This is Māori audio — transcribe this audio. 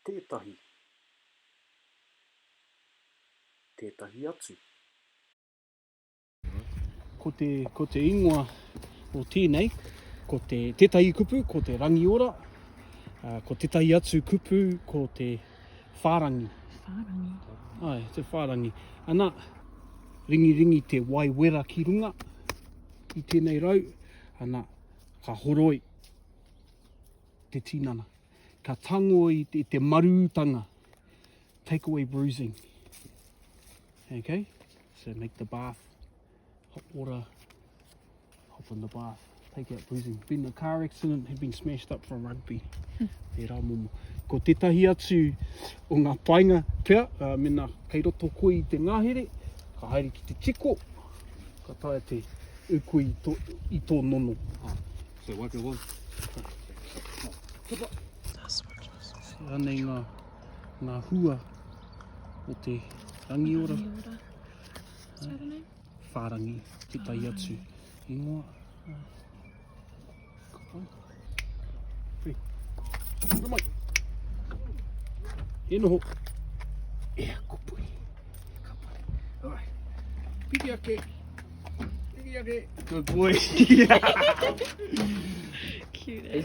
tētahi. Tētahi atu. Ko te ingoa o tēnei, ko te tētahi kupu, ko te rangiora, ko tētahi atu kupu, ko te whārangi. Whārangi. Ai, te whārangi. Ana, ringi te waiwera ki runga i tēnei rau. Ana, ka horoi te tinana. Ka tango i te marutanga. Take away bruising. Okay? So make the bath. Hot water. Hop in the bath. Take out bruising. Been in a car accident, had been smashed up from rugby. Te rā momo. Ko tētahi atu o ngā painga pea, mena kei roto koe i te ngahere, ka haere ki te tiko, ka taia te uku i tō nono. So wipe your one. Anei ngā hua o te rangiora. What's her name? Whārangi, tētahi atu. Ingoa. Ka pai. Pui. Ka mai. E noho. Ea, ko pui. Ka pai. Alright. Piki ake. Piki ake. Good boy. Cute.